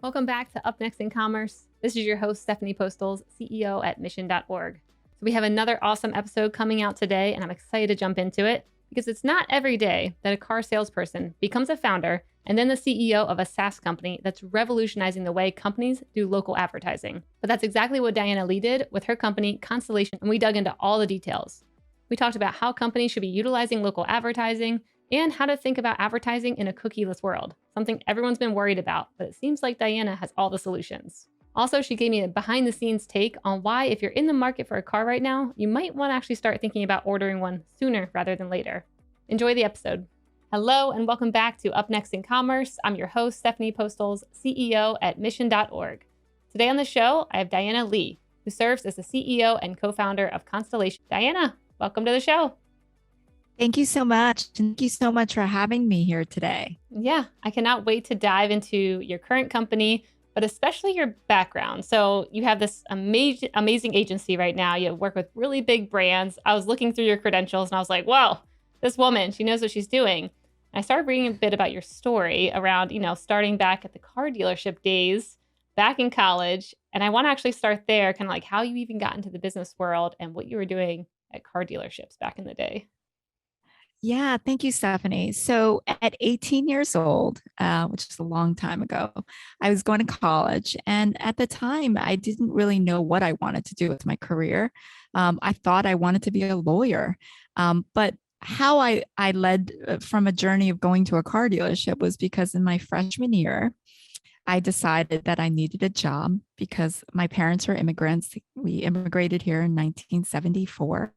Welcome back to Up Next in Commerce. This is your host, Stephanie Postles, CEO at mission.org. So we have another awesome episode coming out today, and I'm excited to jump into it because it's not every day that a car salesperson becomes a founder and then the CEO of a SaaS company that's revolutionizing the way companies do local advertising. But that's exactly what Diana Lee did with her company, Constellation, and we dug into all the details. We talked about how companies should be utilizing local advertising and how to think about advertising in a cookieless world, something everyone's been worried about, but it seems like Diana has all the solutions. Also, she gave me a behind-the-scenes take on why, if you're in the market for a car right now, you might want to actually start thinking about ordering one sooner rather than later. Enjoy the episode. Hello, and welcome back to Up Next in Commerce. I'm your host, Stephanie Postles, CEO at mission.org. Today on the show, I have Diana Lee, who serves as the CEO and co-founder of Constellation. Diana, welcome to the show. Thank you so much. Thank you so much for having me here today. Yeah, I cannot wait to dive into your current company, but especially your background. So you have this amazing agency right now. You work with really big brands. I was looking through your credentials and I was like, wow, this woman, she knows what she's doing. And I started reading a bit about your story around, starting back at the car dealership days back in college. And I want to actually start there, kind of like how you even got into the business world and what you were doing at car dealerships back in the day. Yeah, thank you, Stephanie. So at 18 years old, which is a long time ago, I was going to college. And at the time, I didn't really know what I wanted to do with my career. I thought I wanted to be a lawyer. But how I led from a journey of going to a car dealership was because in my freshman year, I decided that I needed a job because my parents were immigrants. We immigrated here in 1974,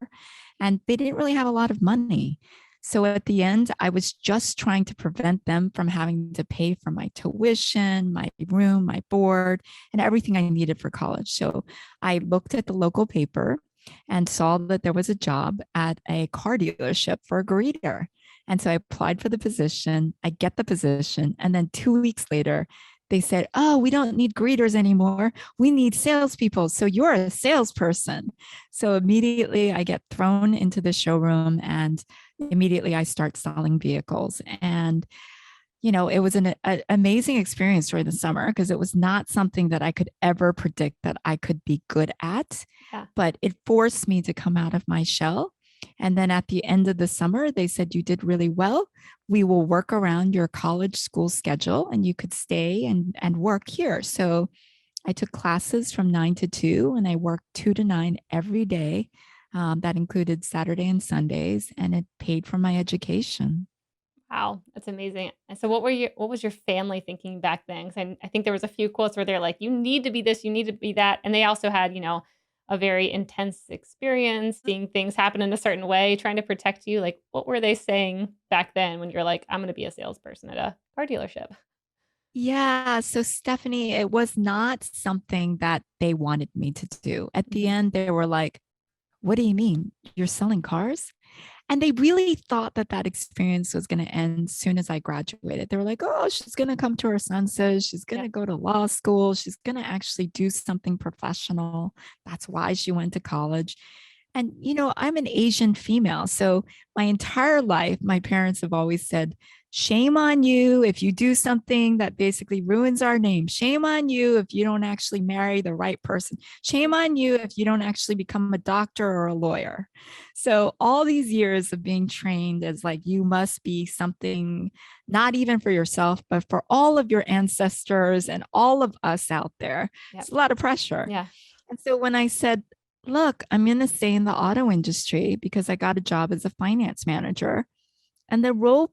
and they didn't really have a lot of money. So at the end, I was just trying to prevent them from having to pay for my tuition, my room, my board, and everything I needed for college. So I looked at the local paper and saw that there was a job at a car dealership for a greeter. And so I applied for the position. I get the position. And then 2 weeks later, they said, oh, we don't need greeters anymore. We need salespeople. So you're a salesperson. So immediately I get thrown into the showroom and immediately I start selling vehicles. And, it was an amazing experience during the summer because it was not something that I could ever predict that I could be good at, but it forced me to come out of my shell. And then at the end of the summer, they said, you did really well. We will work around your college school schedule and you could stay and work here. So I took classes from 9 to 2 and I worked 2 to 9 every day. That included Saturday and Sundays, and it paid for my education. Wow, that's amazing. And so what was your family thinking back then? Because I think there was a few quotes where they're like, you need to be this, you need to be that. And they also had, a very intense experience, seeing things happen in a certain way, trying to protect you. Like, what were they saying back then when you're like, I'm going to be a salesperson at a car dealership? Yeah. So, Stephanie, it was not something that they wanted me to do. At the end, they were like, what do you mean? You're selling cars? And they really thought that that experience was going to end as soon as I graduated. They were like, oh, she's going to come to her senses. She's going to go to law school. She's going to actually do something professional. That's why she went to college. And, I'm an Asian female. So my entire life, my parents have always said, shame on you if you do something that basically ruins our name. Shame on you if you don't actually marry the right person. Shame on you if you don't actually become a doctor or a lawyer. So all these years of being trained as like, you must be something, not even for yourself, but for all of your ancestors and all of us out there. It's a lot of pressure. Yeah. And so when I said, look, I'm going to stay in the auto industry because I got a job as a finance manager. And the role,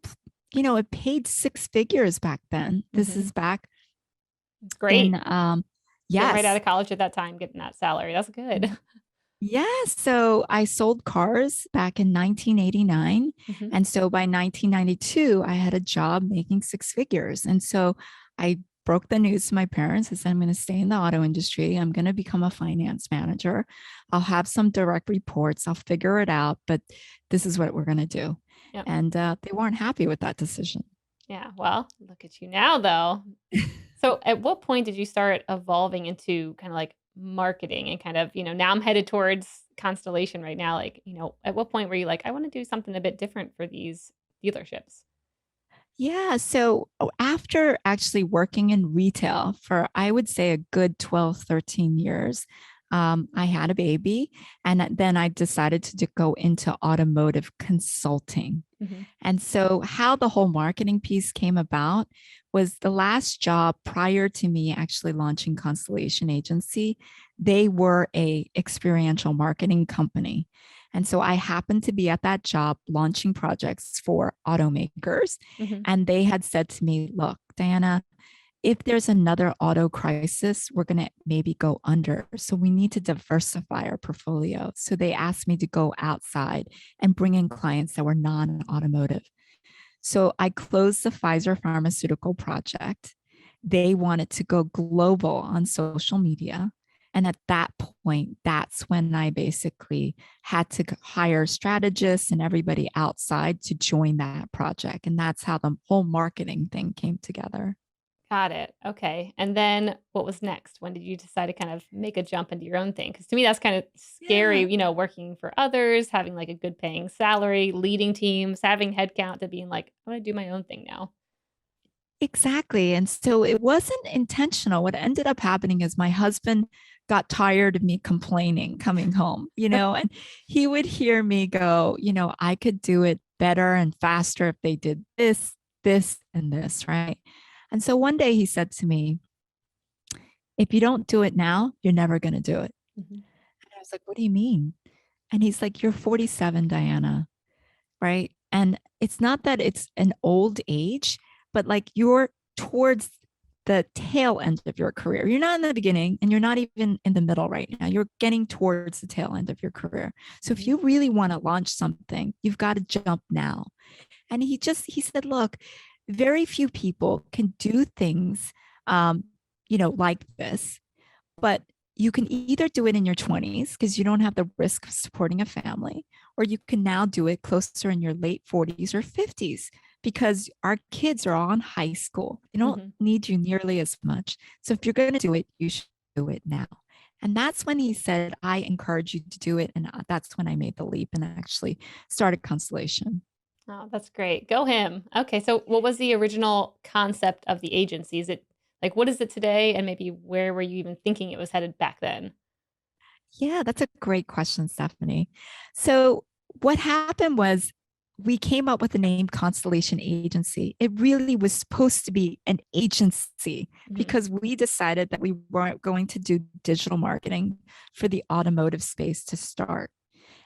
it paid 6 figures back then. This is back. It's great. Yes. Right out of college at that time, getting that salary. That's good. Yeah. So I sold cars back in 1989. And so by 1992, I had a job making 6 figures. And so I broke the news to my parents. I said, I'm going to stay in the auto industry. I'm going to become a finance manager. I'll have some direct reports. I'll figure it out, but this is what we're going to do. Yep. And they weren't happy with that decision. Yeah. Well, look at you now, though. So at what point did you start evolving into kind of like marketing and kind of, now I'm headed towards Constellation right now. Like, at what point were you like, I want to do something a bit different for these dealerships? Yeah. So after actually working in retail for, I would say, a good 12, 13 years, I had a baby. And then I decided to go into automotive consulting. Hmm. And so, how the whole marketing piece came about was the last job prior to me actually launching Constellation Agency. They were a experiential marketing company. And so I happened to be at that job launching projects for automakers. Hmm. And they had said to me, look, Diana, if there's another auto crisis, we're going to maybe go under. So we need to diversify our portfolio. So they asked me to go outside and bring in clients that were non automotive. So I closed the Pfizer pharmaceutical project. They wanted to go global on social media. And at that point, that's when I basically had to hire strategists and everybody outside to join that project. And that's how the whole marketing thing came together. Got it. Okay. And then what was next? When did you decide to kind of make a jump into your own thing? Because to me, that's kind of scary, Yeah, working for others, having like a good paying salary, leading teams, having headcount to being like, I'm going to do my own thing now. exactly. And so it wasn't intentional. What ended up happening is my husband got tired of me complaining coming home, and he would hear me go, I could do it better and faster if they did this, this, and this, right? And so one day he said to me, if you don't do it now, you're never going to do it. Mhm. And I was like, what do you mean? And he's like, you're 47, Diana, right? And it's not that it's an old age, but like you're towards the tail end of your career. You're not in the beginning and you're not even in the middle right now. You're getting towards the tail end of your career. So if Mhm. you really want to launch something, you've got to jump now. And he said, look, very few people can do things like this, but you can either do it in your 20s because you don't have the risk of supporting a family, or you can now do it closer in your late 40s or 50s because our kids are all in high school. They don't Mhm. need you nearly as much. So if you're going to do it, you should do it now. And that's when he said, I encourage you to do it. And that's when I made the leap and actually started Constellation. Oh, that's great. Go him. Okay. So what was the original concept of the agency? Is it like, what is it today? And maybe where were you even thinking it was headed back then? Yeah, that's a great question, Stephanie. So, what happened was we came up with the name Constellation Agency. It really was supposed to be an agency Mhm. because we decided that we weren't going to do digital marketing for the automotive space to start.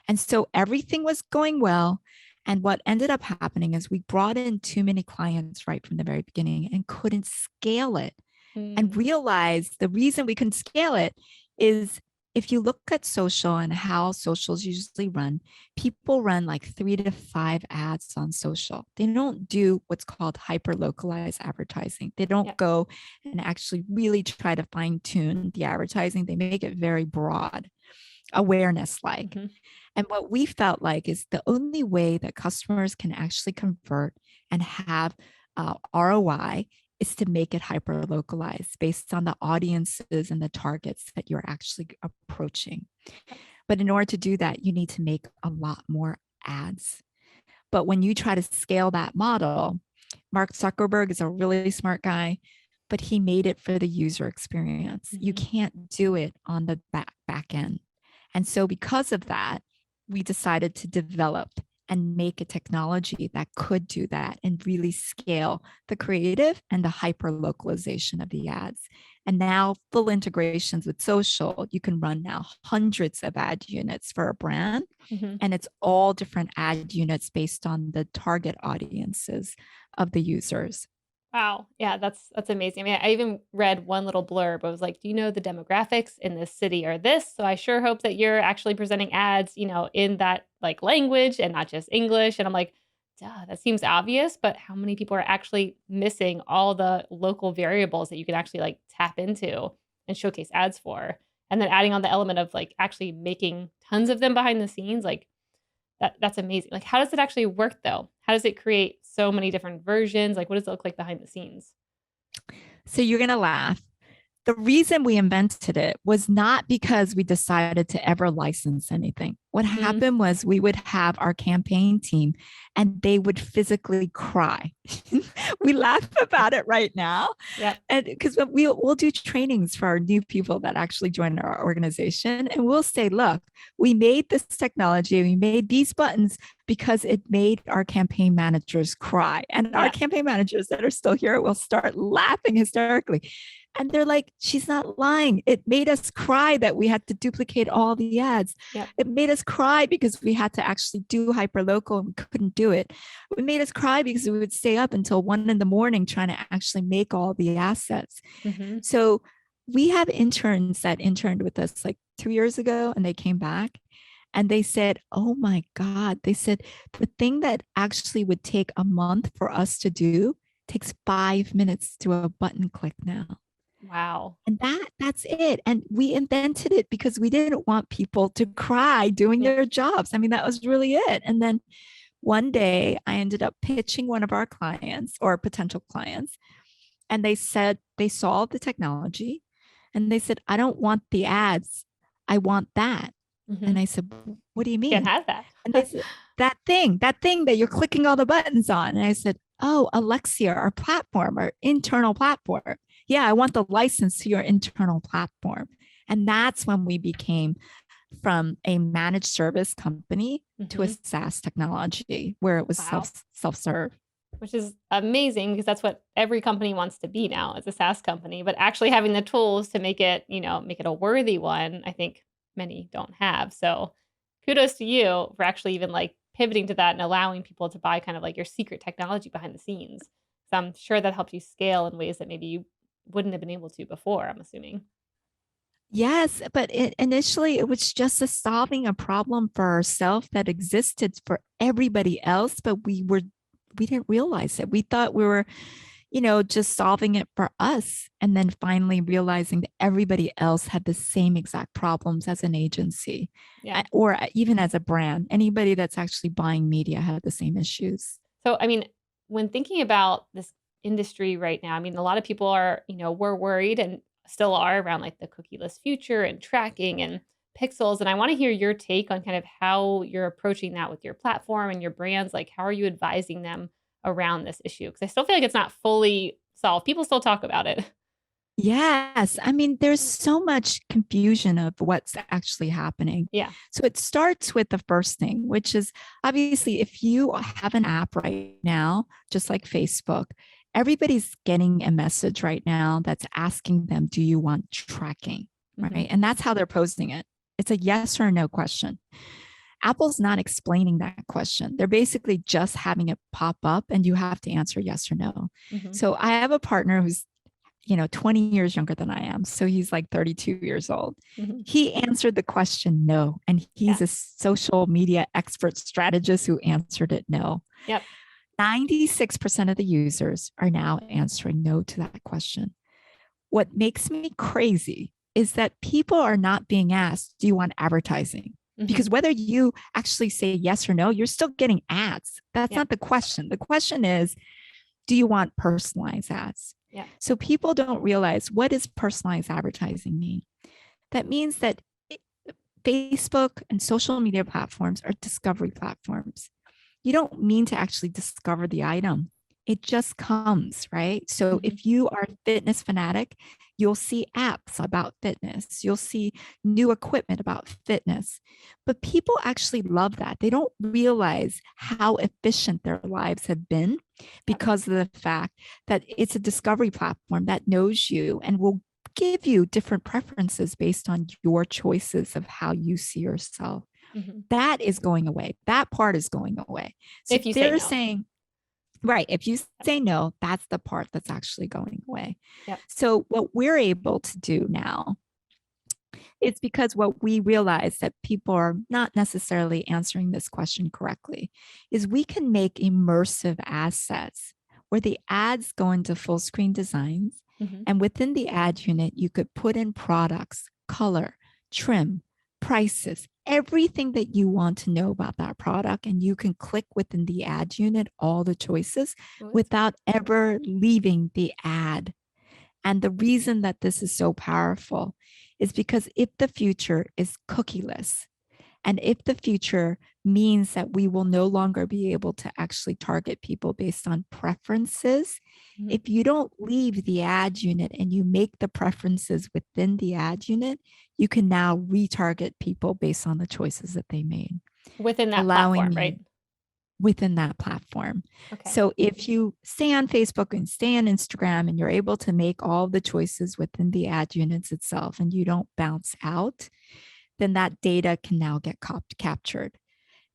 And so everything was going well. And what ended up happening is we brought in too many clients right from the very beginning and couldn't scale it and Mm. realized the reason we couldn't scale it is if you look at social and how socials usually run, people run like 3 to 5 ads on social. They don't do what's called hyper localized advertising. They don't Yeah. go and actually really try to fine tune the advertising. They make it very broad, awareness like. Mhm. And what we felt like is the only way that customers can actually convert and have ROI is to make it hyper localized based on the audiences and the targets that you're actually approaching. But in order to do that, you need to make a lot more ads. But when you try to scale that model, Mark Zuckerberg is a really smart guy, but he made it for the user experience. You Mhm. can't do it on the back end. And so because of that, we decided to develop and make a technology that could do that and really scale the creative and the hyper localization of the ads. And now full integrations with social, you can run now hundreds of ad units for a brand, Mhm. and it's all different ad units based on the target audiences of the users. Wow. Yeah, that's amazing. I mean, I even read one little blurb. I was like, "Do you know the demographics in this city are this? So I sure hope that you're actually presenting ads, in that like language and not just English." And I'm like, "Duh, that seems obvious, but how many people are actually missing all the local variables that you can actually like tap into and showcase ads for?" And then adding on the element of like actually making tons of them behind the scenes, like that's amazing. Like, how does it actually work though? How does it create so many different versions? Like, what does it look like behind the scenes? So you're going to laugh. The reason we invented it was not because we decided to ever license anything. What Mm, happened was we would have our campaign team and they would physically cry. We laugh about it right now. yep. And because we'll do trainings for our new people that actually join our organization. And we'll say, look, we made this technology, we made these buttons because it made our campaign managers cry. And our Yeah. campaign managers that are still here will start laughing hysterically. And they're like, she's not lying. It made us cry that we had to duplicate all the ads. Yep. It made us cry because we had to actually do hyperlocal and we couldn't do it. It made us cry because we would stay up until 1 a.m. trying to actually make all the assets. Hmm. So we have interns that interned with us like 2 years ago and they came back and they said, oh my God, they said the thing that actually would take a month for us to do takes 5 minutes to a button click now. Wow. And that's it. And we invented it because we didn't want people to cry doing Yeah. their jobs. I mean, that was really it. And then one day I ended up pitching one of our clients or potential clients, and they said they saw the technology and they said, I don't want the ads. I want that. Hmm. And I said, what do you Can't mean? have that. And they said, that thing that you're clicking all the buttons on. And I said, oh, Alexia, our platform, our internal platform. Yeah, I want the license to your internal platform. And that's when we became from a managed service company to a Hmm. SaaS technology where it was Wow. self-serve. Which is amazing because that's what every company wants to be now as a SaaS company. But actually having the tools to make it, make it a worthy one, I think many don't have. So kudos to you for actually even like pivoting to that and allowing people to buy kind of like your secret technology behind the scenes. So I'm sure that helped you scale in ways that maybe you wouldn't have been able to before, I'm assuming. Yes, but initially it was just solving a problem for ourselves that existed for everybody else, but we didn't realize it. We thought we were, just solving it for us, and then finally realizing that everybody else had the same exact problems as an agency, Yeah. or even as a brand. Anybody that's actually buying media had the same issues. So, I mean, when thinking about this industry right now, I mean, a lot of people are, were worried and still are around like the cookieless future and tracking and pixels. And I want to hear your take on kind of how you're approaching that with your platform and your brands. Like, how are you advising them around this issue? Because I still feel like it's not fully solved. People still talk about it. Yes. I mean, there's so much confusion of what's actually happening. Yeah. So it starts with the first thing, which is obviously if you have an app right now, just like Facebook, everybody's getting a message right now that's asking them, do you want tracking? Hmm. Right. And that's how they're posing it. It's a yes or no question. Apple's not explaining that question. They're basically just having it pop up and you have to answer yes or no. Hmm. So I have a partner who's 20 years younger than I am. So he's like 32 years old. Hmm. He answered the question no. And Yeah. he's a social media expert strategist who answered it no. Yep. 96% of the users are now answering no to that question. What makes me crazy is that people are not being asked, do you want advertising? Hmm. Because whether you actually say yes or no, you're still getting ads. That's Yeah. not the question. The question is, do you want personalized ads? Yeah. So people don't realize, what does personalized advertising mean? That means that Facebook and social media platforms are discovery platforms. You don't mean to actually discover the item. It just comes, right? So Hmm. if you are a fitness fanatic, you'll see apps about fitness. You'll see new equipment about fitness. But people actually love that. They don't realize how efficient their lives have been Yep. because of the fact that it's a discovery platform that knows you and will give you different preferences based on your choices of how you see yourself. Hmm. That is going away. That part is going away. So If you say they're no. saying, right, if you Yep. say no, that's the part that's actually going away. Yep. So what we're able to do now, it's because what we realize that people are not necessarily answering this question correctly is we can make immersive assets where the ads go into full screen designs. Hmm. And within the ad unit, you could put in products, color, trim, prices, everything that you want to know about that product. And you can click within the ad unit all the choices Well, that's without ever leaving the ad. And the reason that this is so powerful is because if the future is cookieless, And if the future means that we will no longer be able to actually target people based on preferences, Mhm. if you don't leave the ad unit and you make the preferences within the ad unit, you can now retarget people based on the choices that they made, Within that allowing platform, right? you within that platform. Okay. So if you stay on Facebook and stay on Instagram and you're able to make all the choices within the ad units itself and you don't bounce out, then that data can now get captured.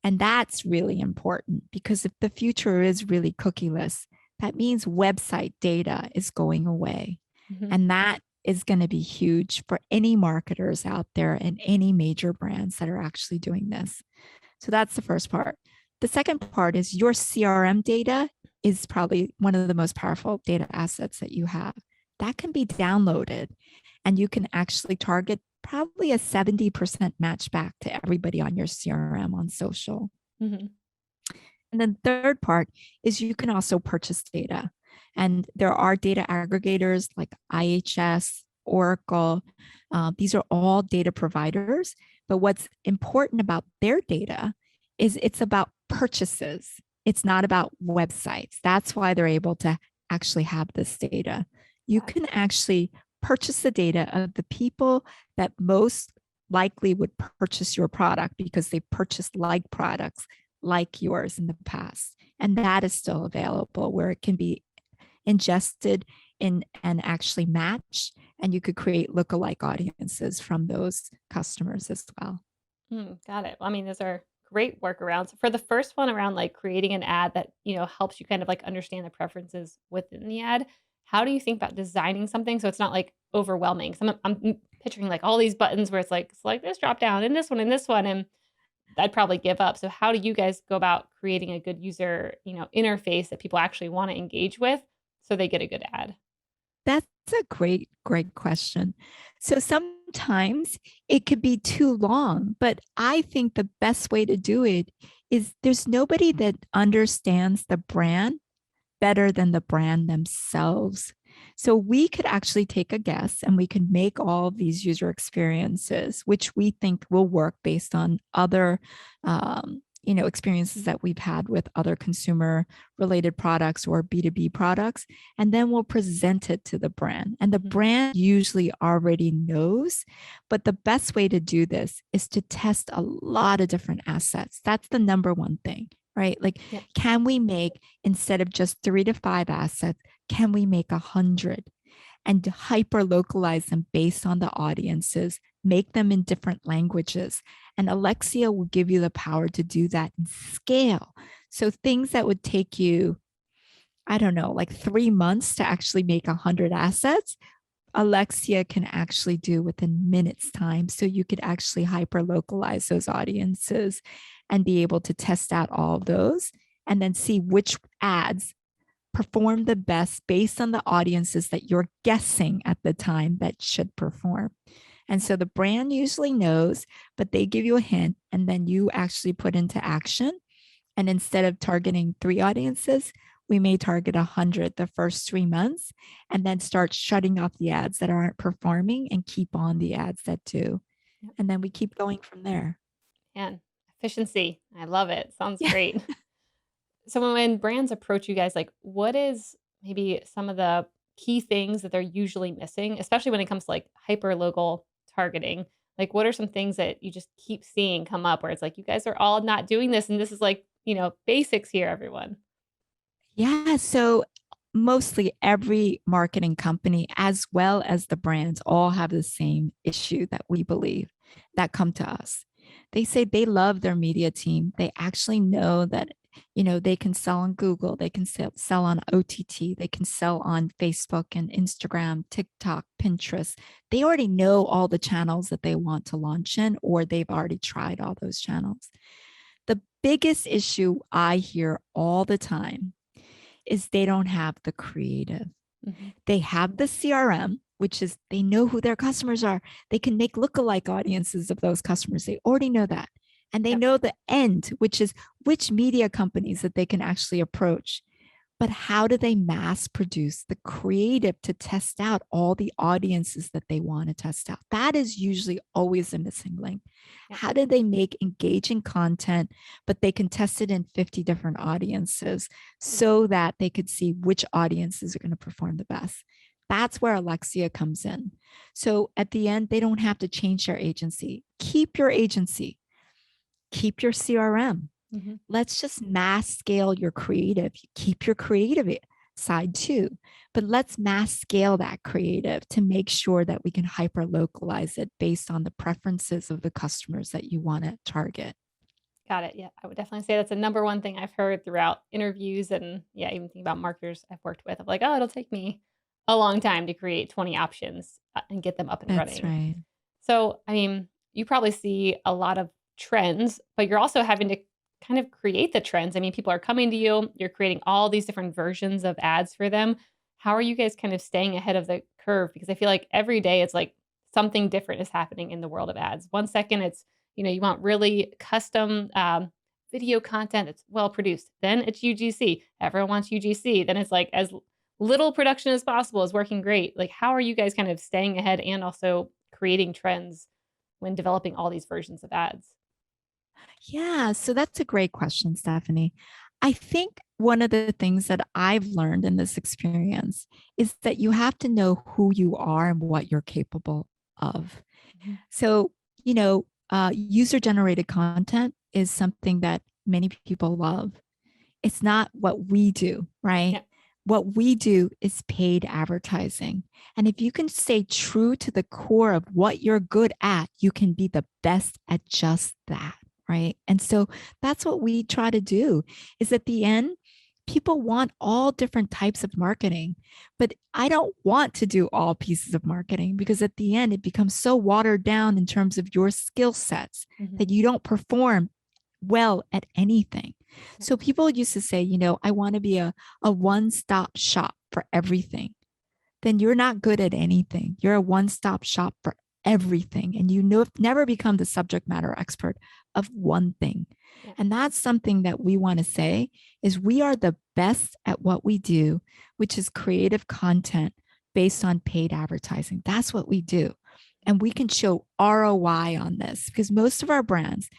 And that's really important because if the future is really cookieless, that means website data is going away. Mhm. And that is going to be huge for any marketers out there and any major brands that are actually doing this. So that's the first part. The second part is your CRM data is probably one of the most powerful data assets that you have. That can be downloaded and you can actually target probably a 70% match back to everybody on your CRM on social. Mhm. And then third part is you can also purchase data. And there are data aggregators like IHS, Oracle. These are all data providers. But what's important about their data is it's about purchases. It's not about websites. That's why they're able to actually have this data. You Yeah. can actually purchase the data of the people that most likely would purchase your product because they purchased like products like yours in the past. And that is still available where it can be ingested in and actually matched. And you could create lookalike audiences from those customers as well. Got it. Well, I mean, those are great workarounds. For the first one around like creating an ad that, helps you kind of like understand the preferences within the ad, how do you think about designing something so it's not like overwhelming? So I'm picturing like all these buttons where it's like select this drop down and this one and this one, and I'd probably give up. So how do you guys go about creating a good user, interface that people actually want to engage with so they get a good ad? That's a great question. So sometimes it could be too long, but I think the best way to do it is there's nobody that understands the brand better than the brand themselves. So we could actually take a guess and we can make all of these user experiences, which we think will work based on other, experiences that we've had with other consumer related products or B2B products. And then we'll present it to the brand. And the Mhm. brand usually already knows, but the best way to do this is to test a lot of different assets. That's the number one thing, right? Like, Yep. can we make, instead of just 3 to 5 assets, can we make 100 and hyper localize them based on the audiences, make them in different languages? And Alexia will give you the power to do that in scale. So things that would take you, I don't know, like 3 months to actually make 100 assets, Alexia can actually do within minutes time. So you could actually hyper localize those audiences and be able to test out all of those and then see which ads perform the best based on the audiences that you're guessing at the time that should perform. And so the brand usually knows, but they give you a hint and then you actually put into action. And instead of targeting 3 audiences, we may target 100 the first 3 months and then start shutting off the ads that aren't performing and keep on the ads that do. Yep. And then we keep going from there. Man, efficiency. I love it. Sounds Yeah. great. So when brands approach you guys, like what is maybe some of the key things that they're usually missing, especially when it comes to like hyper local targeting? Like what are some things that you just keep seeing come up where it's like you guys are all not doing this and this is like, basics here, everyone. Yeah. So mostly every marketing company, as well as the brands, all have the same issue that we believe that come to us. They say they love their media team. They actually know that, they can sell on Google, they can sell on OTT, they can sell on Facebook and Instagram, TikTok, Pinterest. They already know all the channels that they want to launch in, or they've already tried all those channels. The biggest issue I hear all the time is they don't have the creative. Hmm. They have the CRM, which is they know who their customers are. They can make lookalike audiences of those customers. They already know that. And they Yep. know the end, which is which media companies that they can actually approach. But how do they mass produce the creative to test out all the audiences that they want to test out? That is usually always a missing link. Yeah. How do they make engaging content, but they can test it in 50 different audiences so that they could see which audiences are going to perform the best? That's where Alexia comes in. So at the end, they don't have to change their agency. Keep your agency, keep your CRM. Mm-hmm. Let's just mass scale your creative. Keep your creative side too, but let's mass scale that creative to make sure that we can hyper localize it based on the preferences of the customers that you want to target. Got it. Yeah, I would definitely say that's the number one thing I've heard throughout interviews and yeah, even thinking about marketers I've worked with. I'm like, oh, it'll take me a long time to create 20 options and get them up and That's running. right. So, I mean, you probably see a lot of trends, but you're also having to kind of create the trends. I mean, people are coming to you, you're creating all these different versions of ads for them. How are you guys kind of staying ahead of the curve? Because I feel like every day it's like something different is happening in the world of ads. One second it's, you want really custom video content that's well produced. Then it's UGC. Everyone wants UGC. Then it's like as little production as possible is working great. Like, how are you guys kind of staying ahead and also creating trends when developing all these versions of ads? Yeah, so that's a great question, Stephanie. I think one of the things that I've learned in this experience is that you have to know who you are and what you're capable of. Mhm. So, user generated content is something that many people love. It's not what we do, right? Yeah. What we do is paid advertising. And if you can stay true to the core of what you're good at, you can be the best at just that, right? And so that's what we try to do is at the end, people want all different types of marketing, but I don't want to do all pieces of marketing because at the end, it becomes so watered down in terms of your skill sets Mhm. that you don't perform well at anything. Yeah. So people used to say, I want to be a one-stop shop for everything. Then you're not good at anything. You're a one-stop shop for everything. And never become the subject matter expert of one thing. Yeah. And that's something that we want to say is we are the best at what we do, which is creative content based on paid advertising. That's what we do. And we can show ROI on this because most of our brands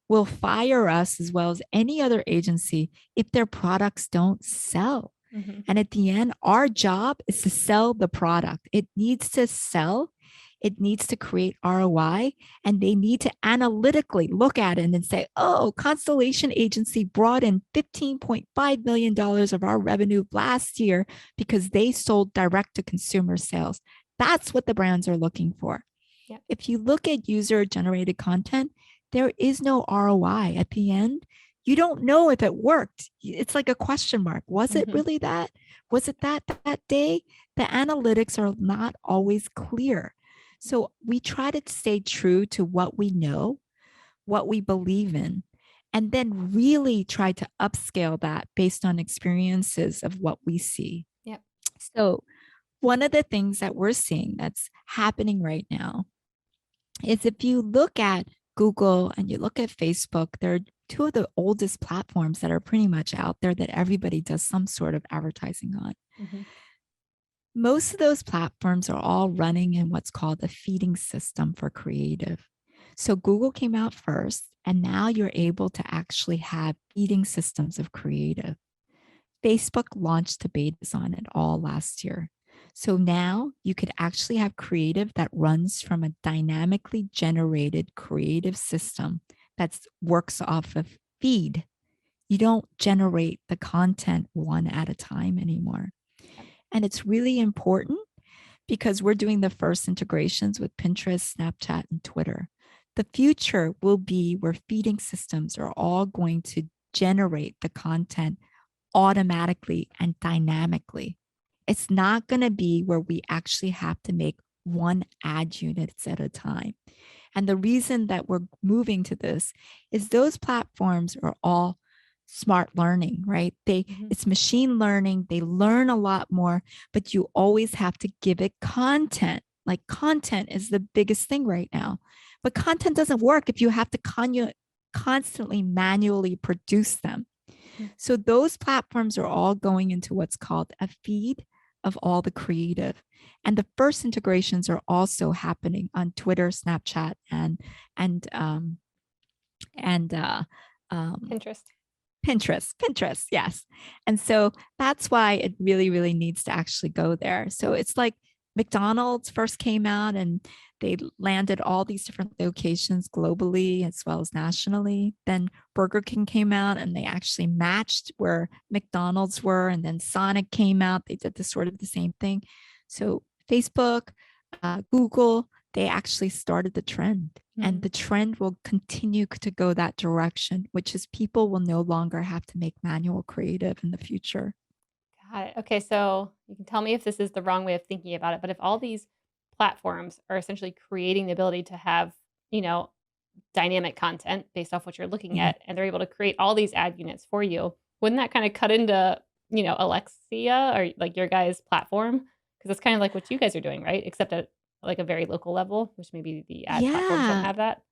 will fire us as well as any other agency if their products don't sell. Mhm. And at the end, our job is to sell the product. It needs to sell, it needs to create ROI, and they need to analytically look at it and say, oh, Constellation Agency brought in $15.5 million of our revenue last year because they sold direct to consumer sales. That's what the brands are looking for. Yeah. If you look at user generated content, there is no ROI at the end. You don't know if it worked. It's like a question mark. Was it Mhm. really that? Was it that day? The analytics are not always clear. So we try to stay true to what we know, what we believe in, and then really try to upscale that based on experiences of what we see. Yeah. So one of the things that we're seeing that's happening right now is if you look at Google and you look at Facebook, they're two of the oldest platforms that are pretty much out there that everybody does some sort of advertising on. Mhm. Most of those platforms are all running in what's called a feeding system for creative. So Google came out first, and now you're able to actually have feeding systems of creative. Facebook launched the betas on it all last year. So now you could actually have creative that runs from a dynamically generated creative system that works off of feed. You don't generate the content one at a time anymore. Yep. And it's really important because we're doing the first integrations with Pinterest, Snapchat, and Twitter. The future will be where feeding systems are all going to generate the content automatically and dynamically. It's not going to be where we actually have to make one ad units at a time. And the reason that we're moving to this is those platforms are all smart learning, right? Mhm. It's machine learning, they learn a lot more, but you always have to give it content. Like content is the biggest thing right now. But content doesn't work if you have to constantly manually produce them. Mhm. So those platforms are all going into what's called a feed of all the creative. And the first integrations are also happening on Twitter, Snapchat, and and um, Pinterest. Pinterest, yes. And so that's why it really, really needs to actually go there. So it's like McDonald's first came out and they landed all these different locations globally as well as nationally. Then Burger King came out and they actually matched where McDonald's were. And then Sonic came out. They did the sort of the same thing. So Facebook, Google, they actually started the trend. And Mhm. the trend will continue to go that direction, which is people will no longer have to make manual creative in the future. Got it. Okay, so you can tell me if this is the wrong way of thinking about it, but if all these platforms are essentially creating the ability to have, you know, dynamic content based off what you're looking Yeah. at, and they're able to create all these ad units for you, wouldn't that kind of cut into, Alexia or like your guys' platform? Because it's kind of like what you guys are doing, right? Except at like a very local level, which maybe the ad platforms don't Yeah. have that.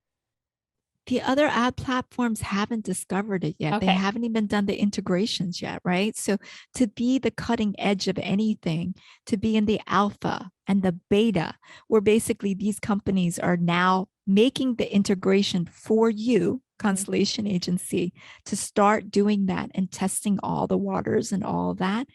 The other ad platforms haven't discovered it yet. They Okay. haven't even done the integrations yet, right? So to be the cutting edge of anything, to be in the alpha and the beta, where basically these companies are now making the integration for you, Mhm. Constellation Agency, to start doing that and testing all the waters and all that,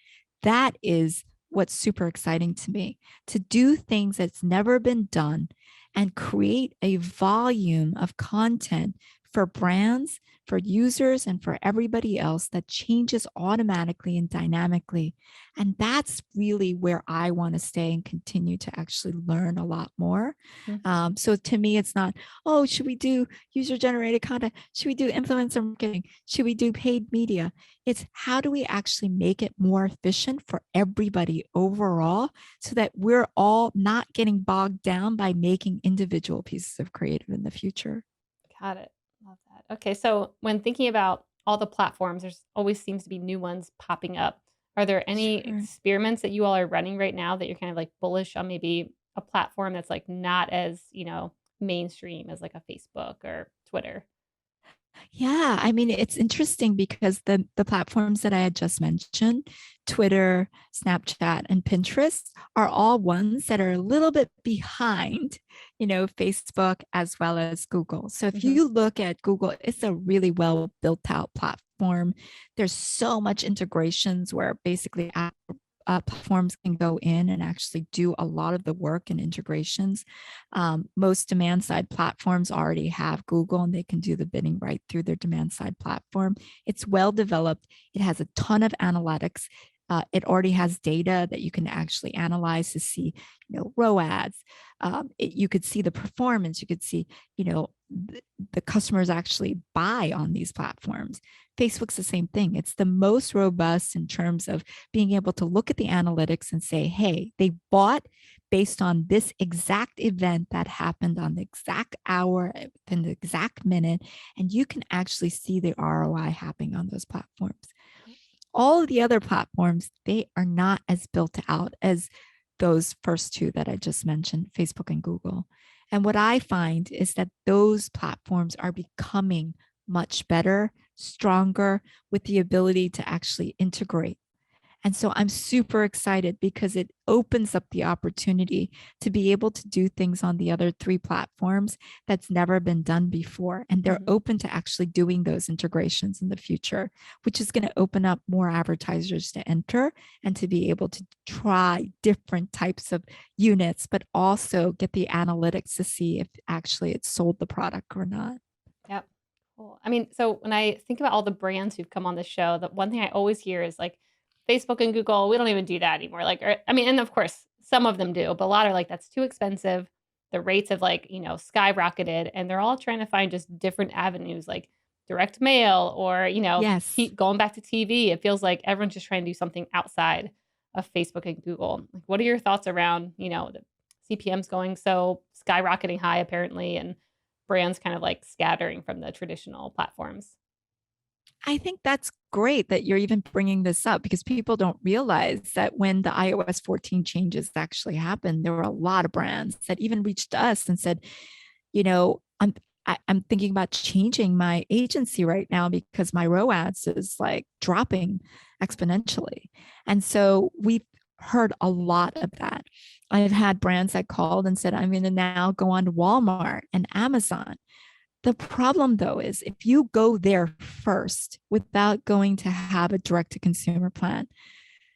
that is what's super exciting to me. To do things that's never been done and create a volume of content for brands, for users, and for everybody else that changes automatically and dynamically. And that's really where I want to stay and continue to actually learn a lot more. Mhm. So to me, it's not, oh, should we do user generated content? Should we do influencer marketing? Should we do paid media? It's how do we actually make it more efficient for everybody overall so that we're all not getting bogged down by making individual pieces of creative in the future. Got it. Love that. Okay, so when thinking about all the platforms, there's always seems to be new ones popping up. Are there any Sure. experiments that you all are running right now that you're kind of like bullish on maybe a platform that's like not as, mainstream as like a Facebook or Twitter? Yeah, I mean, it's interesting because the platforms that I had just mentioned, Twitter, Snapchat, and Pinterest are all ones that are a little bit behind, Facebook as well as Google. So if Mhm. you look at Google, it's a really well built out platform. There's so much integrations where basically platforms can go in and actually do a lot of the work and integrations. Most demand side platforms already have Google and they can do the bidding right through their demand side platform. It's well developed, it has a ton of analytics. It already has data that you can actually analyze to see, ROAS. You could see the performance. You could see, the customers actually buy on these platforms. Facebook's the same thing. It's the most robust in terms of being able to look at the analytics and say, hey, they bought based on this exact event that happened on the exact hour, in the exact minute, and you can actually see the ROI happening on those platforms. All of the other platforms, they are not as built out as those first two that I just mentioned, Facebook and Google. And what I find is that those platforms are becoming much better, stronger, with the ability to actually integrate. And so I'm super excited because it opens up the opportunity to be able to do things on the other three platforms that's never been done before. And they're Mhm. open to actually doing those integrations in the future, which is going to open up more advertisers to enter and to be able to try different types of units, but also get the analytics to see if actually it sold the product or not. Yep. Cool. I mean, so when I think about all the brands who've come on the show, the one thing I always hear is like Facebook and Google, we don't even do that anymore. Like, I mean, and of course, some of them do, but a lot are like, that's too expensive. The rates have like, skyrocketed, and they're all trying to find just different avenues like direct mail or, Yes. going back to TV. It feels like everyone's just trying to do something outside of Facebook and Google. Like, what are your thoughts around, the CPMs going so skyrocketing high apparently, and brands kind of like scattering from the traditional platforms? I think that's great that you're even bringing this up because people don't realize that when the iOS 14 changes actually happened, there were a lot of brands that even reached us and said, you know, I'm thinking about changing my agency right now because my ROAS is like dropping exponentially. And so we've heard a lot of that. I've had brands that called and said, I'm going to now go on to Walmart and Amazon. The problem, though, is if you go there first without going to have a direct to consumer plan,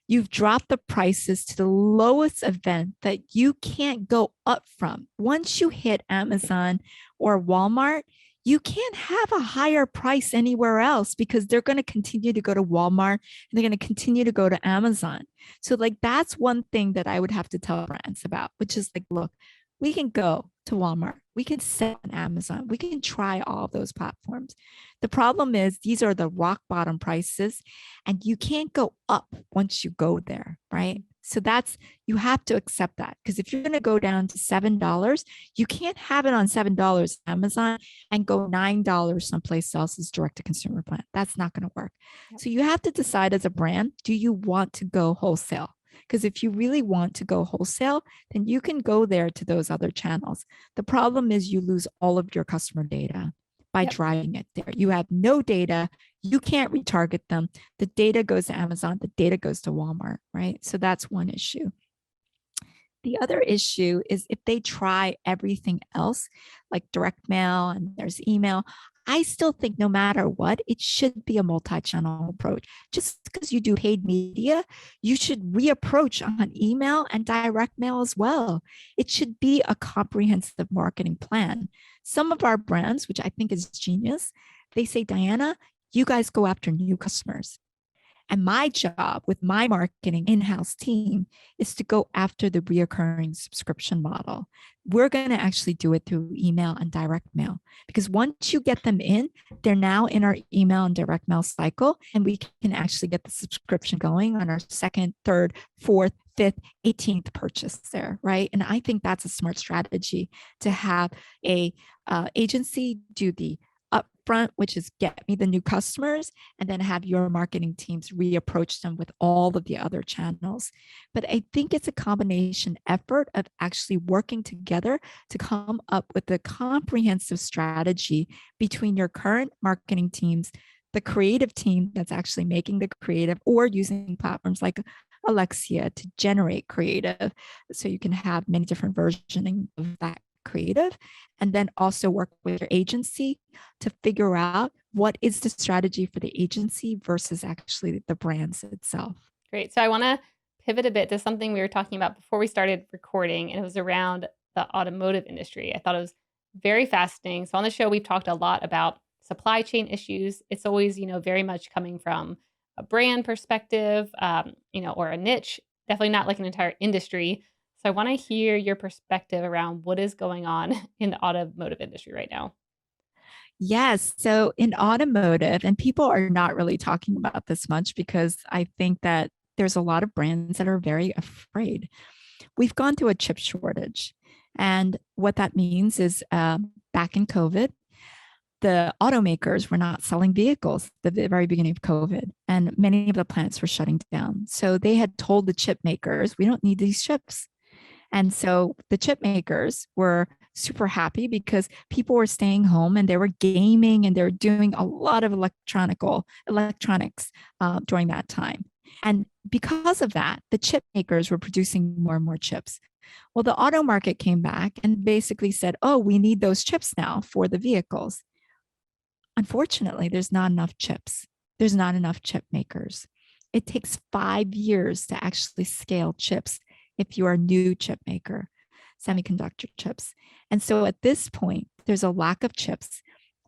you've dropped the prices to the lowest event that you can't go up from. Once you hit Amazon or Walmart, you can't have a higher price anywhere else because they're going to continue to go to Walmart and they're going to continue to go to Amazon. So, like, that's one thing that I would have to tell brands about, which is like, look, we can go to Walmart, we can sell on Amazon, we can try all those platforms. The problem is these are the rock bottom prices and you can't go up once you go there, right? So that's, you have to accept that because if you're going to go down to $7, you can't have it on $7 Amazon and go $9 someplace else's direct to consumer plan. That's not going to work. Yep. So you have to decide as a brand, do you want to go wholesale? Because if you really want to go wholesale, then you can go there to those other channels. The problem is you lose all of your customer data by Yep. driving it there. You have no data. You can't retarget them. The data goes to Amazon. The data goes to Walmart, right? So that's one issue. The other issue is if they try everything else, like direct mail and there's email, I still think no matter what, it should be a multi-channel approach. Just because you do paid media, you should reapproach on email and direct mail as well. It should be a comprehensive marketing plan. Some of our brands, which I think is genius, they say, Diana, you guys go after new customers. And my job with my marketing in-house team is to go after the reoccurring subscription model. We're going to actually do it through email and direct mail because once you get them in, they're now in our email and direct mail cycle, and we can actually get the subscription going on our second, third, fourth, fifth, 18th purchase there, right? And I think that's a smart strategy to have a agency do the upfront, which is get me the new customers, and then have your marketing teams reapproach them with all of the other channels. But I think it's a combination effort of actually working together to come up with a comprehensive strategy between your current marketing teams, the creative team that's actually making the creative, or using platforms like Alexia to generate creative. So you can have many different versioning of that creative, and then also work with your agency to figure out what is the strategy for the agency versus actually the brands itself. Great. So I want to pivot a bit to something we were talking about before we started recording, and it was around the automotive industry. I thought it was very fascinating. So on the show, we've talked a lot about supply chain issues. It's always, very much coming from a brand perspective, or a niche, definitely not like an entire industry. So I want to hear your perspective around what is going on in the automotive industry right now. Yes. So in automotive, and people are not really talking about this much because I think that there's a lot of brands that are very afraid. We've gone through a chip shortage. And what that means is back in COVID, the automakers were not selling vehicles at the very beginning of COVID, and many of the plants were shutting down. So they had told the chip makers, we don't need these chips. And so the chip makers were super happy because people were staying home and they were gaming and they were doing a lot of electronics during that time. And because of that, the chip makers were producing more and more chips. Well, the auto market came back and basically said, oh, we need those chips now for the vehicles. Unfortunately, there's not enough chips. There's not enough chip makers. It takes 5 years to actually scale chips if you are a new chip maker, semiconductor chips. And so at this point, there's a lack of chips.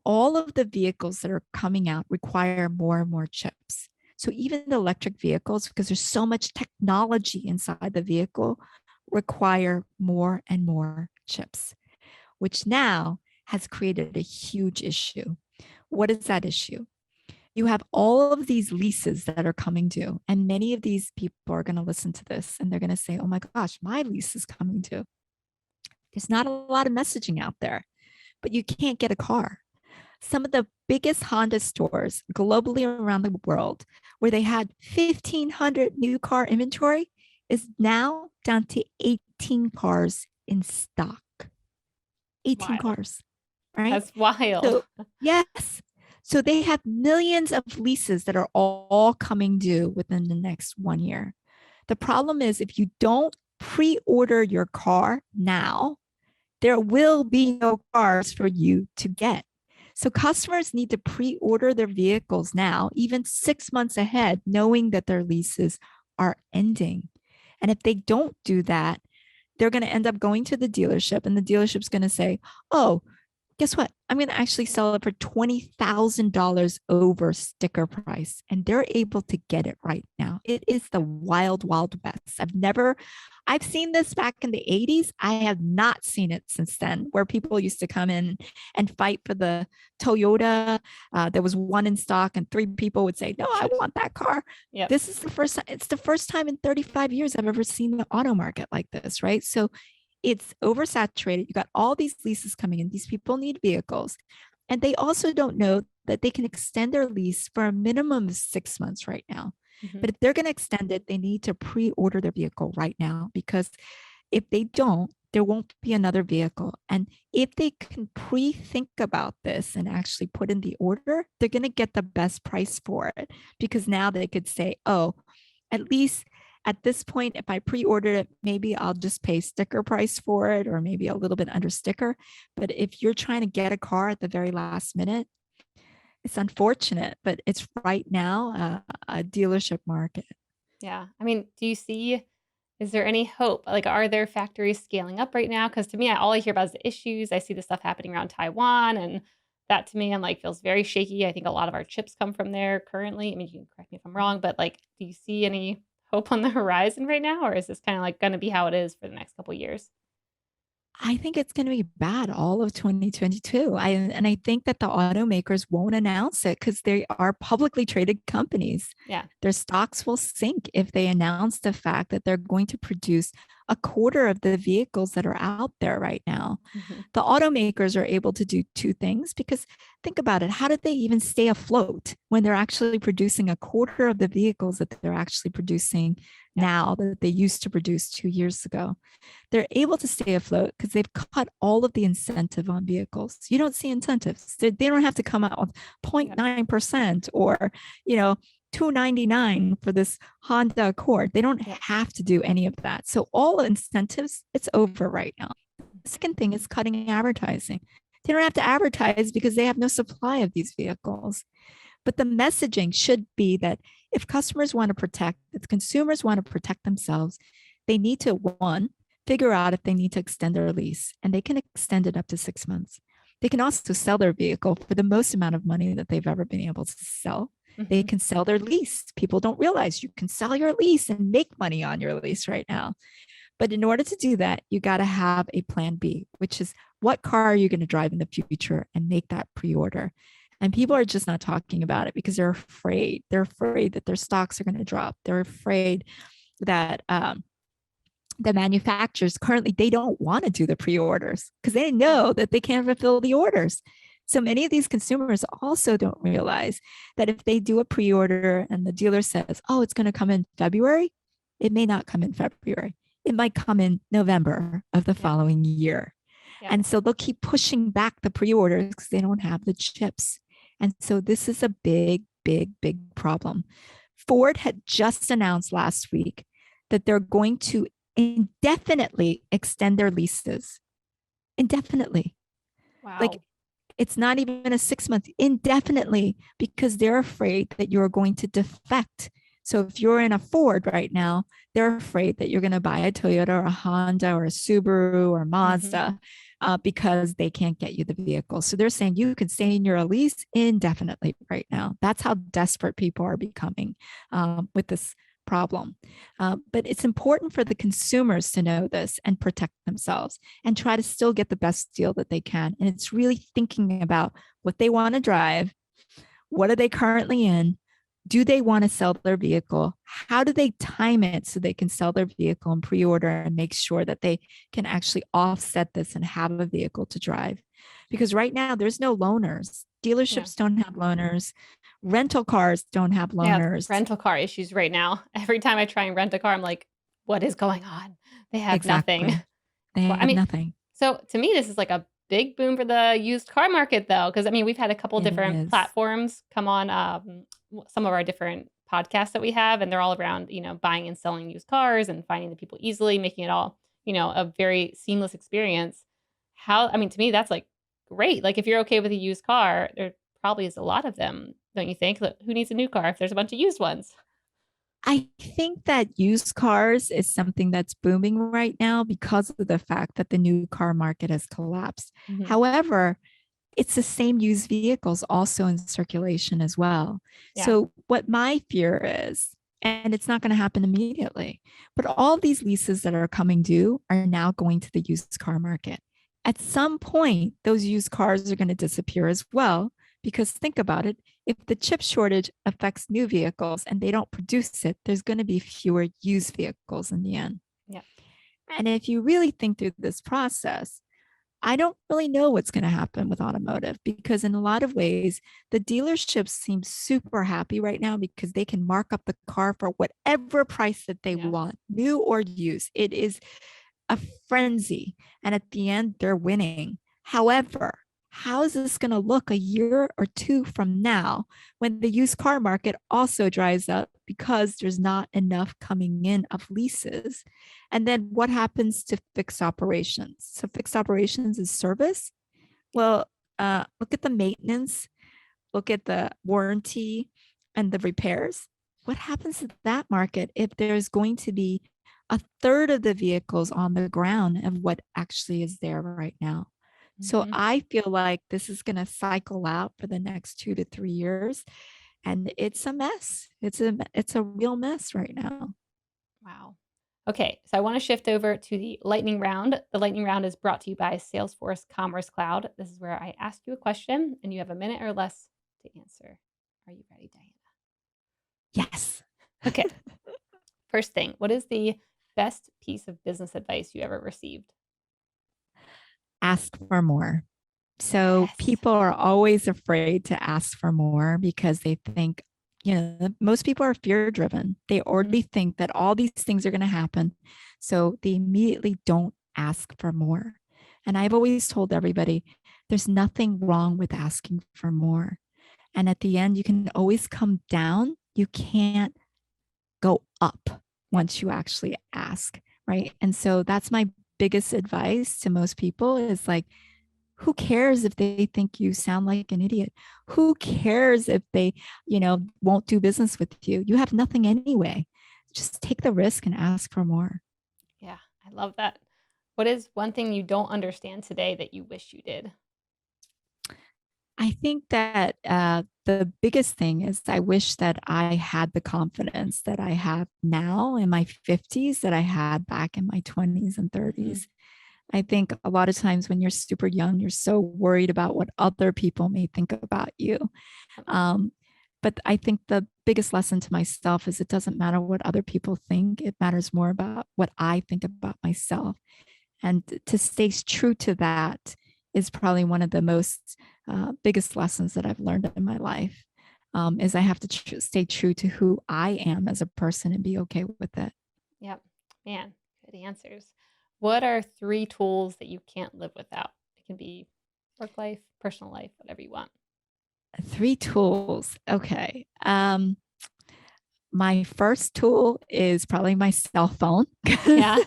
All of the vehicles that are coming out require more and more chips. So even the electric vehicles, because there's so much technology inside the vehicle, require more and more chips, which now has created a huge issue. What is that issue? You have all of these leases that are coming due, and many of these people are going to listen to this and they're going to say, oh my gosh, my lease is coming due. There's not a lot of messaging out there, but you can't get a car. Some of the biggest Honda stores globally around the world, where they had 1,500 new car inventory, is now down to 18 cars in stock. 18 Wild. cars. right? That's wild. So, yes. So they have millions of leases that are all coming due within the next 1 year. The problem is if you don't pre-order your car now, there will be no cars for you to get. So customers need to pre-order their vehicles now, even 6 months ahead, knowing that their leases are ending. And if they don't do that, they're going to end up going to the dealership, and the dealership's going to say, oh, guess what? I'm going to actually sell it for $20,000 over sticker price. And they're able to get it right now. It is the wild, wild west. I've seen this back in the 80s. I have not seen it since then, where people used to come in and fight for the Toyota. There was one in stock, and three people would say, no, I want that car. Yep. This is the first time. It's the first time in 35 years I've ever seen the auto market like this, right? So it's oversaturated. You got all these leases coming in. These people need vehicles. And they also don't know that they can extend their lease for a minimum of 6 months right now. Mm-hmm. But if they're going to extend it, they need to pre-order their vehicle right now, because if they don't, there won't be another vehicle. And if they can pre-think about this and actually put in the order, they're going to get the best price for it, because now they could say, oh, at least at this point, if I pre-ordered it, maybe I'll just pay sticker price for it, or maybe a little bit under sticker. But if you're trying to get a car at the very last minute, it's unfortunate, but it's right now a dealership market. Yeah. I mean, is there any hope? Like, are there factories scaling up right now? Because to me, all I hear about is the issues. I see the stuff happening around Taiwan, and that to me, I'm like, feels very shaky. I think a lot of our chips come from there currently. I mean, you can correct me if I'm wrong, but like, do you see any hope on the horizon right now? Or is this kind of like going to be how it is for the next couple of years? I think it's going to be bad all of 2022. And I think that the automakers won't announce it because they are publicly traded companies. Yeah. Their stocks will sink if they announce the fact that they're going to produce a quarter of the vehicles that are out there right now. Mm-hmm. The automakers are able to do two things, because think about it. How did they even stay afloat when they're actually producing a quarter of the vehicles that they're actually producing now that they used to produce 2 years ago? They're able to stay afloat because they've cut all of the incentive on vehicles. You don't see incentives. They don't have to come out with 0.9% or, you know, 299 for this Honda Accord. They don't have to do any of that. So all incentives, it's over right now. The second thing is cutting advertising. They don't have to advertise because they have no supply of these vehicles. But the messaging should be that if consumers want to protect themselves, they need to, one, figure out if they need to extend their lease, and they can extend it up to 6 months. They can also sell their vehicle for the most amount of money that they've ever been able to sell. Mm-hmm. They can sell their lease. People don't realize you can sell your lease and make money on your lease right now. But in order to do that, you got to have a plan B, which is what car are you going to drive in the future, and make that pre-order. And people are just not talking about it because they're afraid. They're afraid that their stocks are going to drop. They're afraid that the manufacturers currently, they don't want to do the pre-orders because they know that they can't fulfill the orders. So many of these consumers also don't realize that if they do a pre-order and the dealer says, oh, it's going to come in February, it may not come in February. It might come in November of the following year. And so they'll keep pushing back the pre-orders because they don't have the chips. And so this is a big, big, big problem. Ford had just announced last week that they're going to indefinitely extend their leases. Indefinitely. Wow. Like, it's not even a 6 month, indefinitely, because they're afraid that you're going to defect. So if you're in a Ford right now, they're afraid that you're going to buy a Toyota or a Honda or a Subaru or Mazda because they can't get you the vehicle. So they're saying you can stay in your lease indefinitely right now. That's how desperate people are becoming with this problem. But it's important for the consumers to know this and protect themselves and try to still get the best deal that they can. And it's really thinking about what they want to drive. What are they currently in? Do they want to sell their vehicle? How do they time it so they can sell their vehicle and pre-order and make sure that they can actually offset this and have a vehicle to drive? Because right now there's no loaners. Dealerships don't have loaners. Rental cars don't have loaners. Yeah, rental car issues right now. Every time I try and rent a car, I'm like, what is going on? They have nothing. They have nothing. So to me, this is like a big boom for the used car market, though, because I mean, we've had a couple It different is. platforms come on some of our different podcasts that we have, and they're all around, buying and selling used cars and finding the people easily, making it all, a very seamless experience. I mean, to me, that's like great. Like, if you're okay with a used car, there probably is a lot of them, don't you think? Like, who needs a new car if there's a bunch of used ones? I think that used cars is something that's booming right now because of the fact that the new car market has collapsed. Hmm. However, it's the same used vehicles also in circulation as well. Yeah. So, what my fear is, and it's not going to happen immediately, but all these leases that are coming due are now going to the used car market. At some point, those used cars are going to disappear as well. Because think about it, if the chip shortage affects new vehicles and they don't produce it, there's going to be fewer used vehicles in the end. Yeah. And if you really think through this process, I don't really know what's going to happen with automotive because, in a lot of ways, the dealerships seem super happy right now because they can mark up the car for whatever price that they Yes. want, new or used. It is a frenzy. And at the end, they're winning. However, how is this going to look a year or two from now when the used car market also dries up because there's not enough coming in of leases? And then what happens to fixed operations? So, fixed operations is service. Yeah. Well, look at the maintenance, look at the warranty and the repairs. What happens to that market if there's going to be a third of the vehicles on the ground of what actually is there right now? So Hmm. I feel like this is going to cycle out for the next 2 to 3 years, and it's a mess. It's a real mess right now. Wow. Okay, so I want to shift over to the lightning round. The lightning round is brought to you by Salesforce Commerce Cloud. This is where I ask you a question and you have a minute or less to answer. Are you ready, Diana? Yes. Okay, first thing, what is the best piece of business advice you ever received? Ask for more. So Yes. people are always afraid to ask for more because they think, most people are fear driven. They Hmm. already think that all these things are going to happen. So they immediately don't ask for more. And I've always told everybody there's nothing wrong with asking for more. And at the end, you can always come down. You can't go up Yep. once you actually ask. Right. And so that's my biggest advice to most people is like, who cares if they think you sound like an idiot? Who cares if they, won't do business with you? You have nothing anyway. Just take the risk and ask for more. Yeah, I love that. What is one thing you don't understand today that you wish you did? I think that the biggest thing is I wish that I had the confidence that I have now in my 50s that I had back in my 20s and Hmm. 30s. I think a lot of times when you're super young, you're so worried about what other people may think about you. Um, but I think the biggest lesson to myself is it doesn't matter what other people think. It matters more about what I think about myself. And to stay true to that is probably one of the most biggest lessons that I've learned in my life. Is I have to stay true to who I am as a person and be okay with it. Yep. Man, good answers. What are three tools that you can't live without? It can be work life, personal life, whatever you want. Three tools. Okay. My first tool is probably my cell phone. Yeah.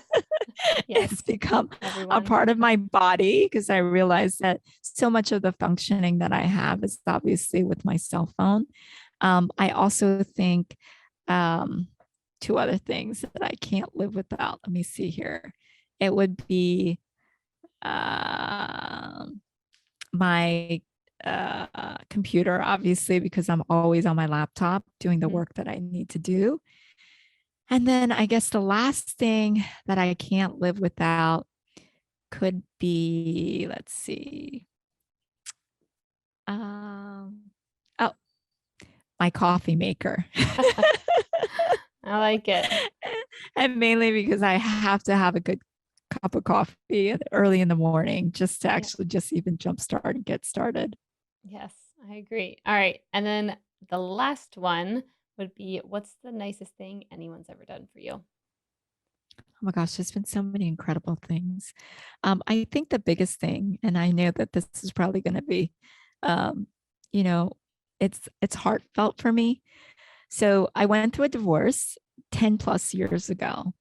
It's Yes. become a Everyone. part of my body because I realize that so much of the functioning that I have is obviously with my cell phone. I also think um, two other things that I can't live without. Let me see here. It would be um my computer, obviously, because I'm always on my laptop doing the Mhm. work that I need to do. And then I guess the last thing that I can't live without could be, let's see, um, oh, my coffee maker. I like it. And mainly because I have to have a good cup of coffee early in the morning just to Yeah. actually just even jumpstart and get started. Yes, I agree. All right. And then the last one would be what's the nicest thing anyone's ever done for you? Oh my gosh, there's been so many incredible things. I think the biggest thing, and I know that this is probably going to be, um, you know, it's heartfelt for me. So I went through a divorce 10 plus years ago.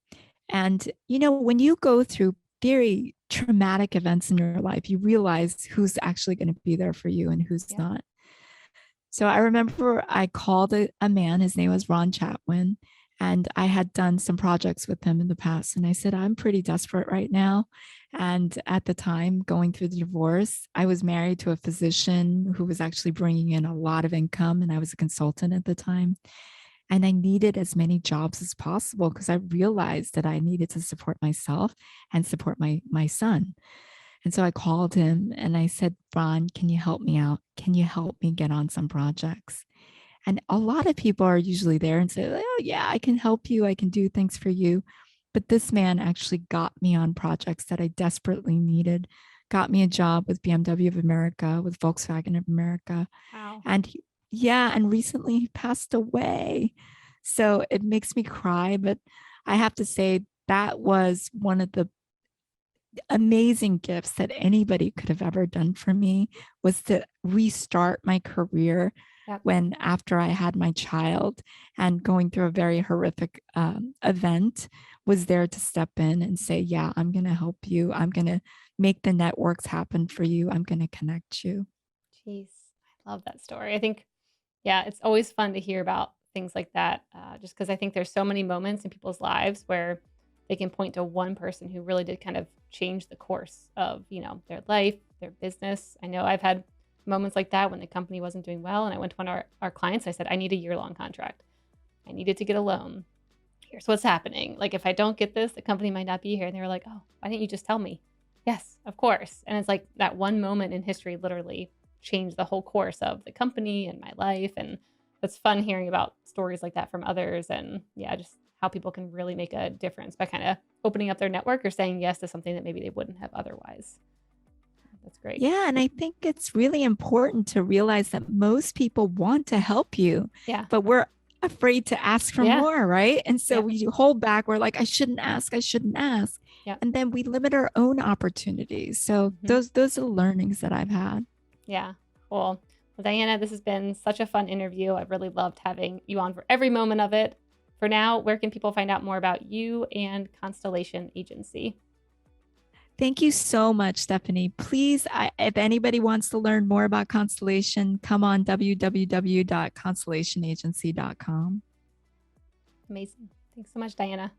And, when you go through very traumatic events in your life, you realize who's actually going to be there for you and who's Yeah. not. So I remember I called a man, his name was Ron Chatwin, and I had done some projects with him in the past. And I said, I'm pretty desperate right now. And at the time, going through the divorce, I was married to a physician who was actually bringing in a lot of income, and I was a consultant at the time. And I needed as many jobs as possible because I realized that I needed to support myself and support my son. And so I called him and I said, Ron, can you help me out? Can you help me get on some projects? And a lot of people are usually there and say, oh, yeah, I can help you. I can do things for you. But this man actually got me on projects that I desperately needed, got me a job with BMW of America, with Volkswagen of America. Wow. And yeah, and recently he passed away. So it makes me cry. But I have to say, that was one of the amazing gifts that anybody could have ever done for me, was to restart my career Yep. when after I had my child and going through a very horrific event, was there to step in and say, yeah, I'm going to help you. I'm going to make the networks happen for you. I'm going to connect you. Jeez. I love that story. I think, yeah, it's always fun to hear about things like that, just because I think there's so many moments in people's lives where they can point to one person who really did kind of change the course of, their life, their business. I know I've had moments like that when the company wasn't doing well, and I went to one of our clients. I said, I need a year-long contract. I needed to get a loan. Here's what's happening. Like, if I don't get this, the company might not be here. And they were like, oh, why didn't you just tell me? Yes, of course. And it's like that one moment in history literally changed the whole course of the company and my life. And it's fun hearing about stories like that from others. And yeah, just how people can really make a difference by kind of opening up their network or saying yes to something that maybe they wouldn't have otherwise. That's great. Yeah, and I think it's really important to realize that most people want to help you, Yeah. but we're afraid to ask for Yeah. more, right? And so Yep. we hold back. We're like, I shouldn't ask, I shouldn't ask. Yep. And then we limit our own opportunities. So Mhm. those are the learnings that I've had. Yeah. Cool. Well, Diana, this has been such a fun interview. I've really loved having you on for every moment of it. For now, where can people find out more about you and Constellation Agency? Thank you so much, Stephanie. Please, if anybody wants to learn more about Constellation, come on www.constellationagency.com. Amazing. Thanks so much, Diana.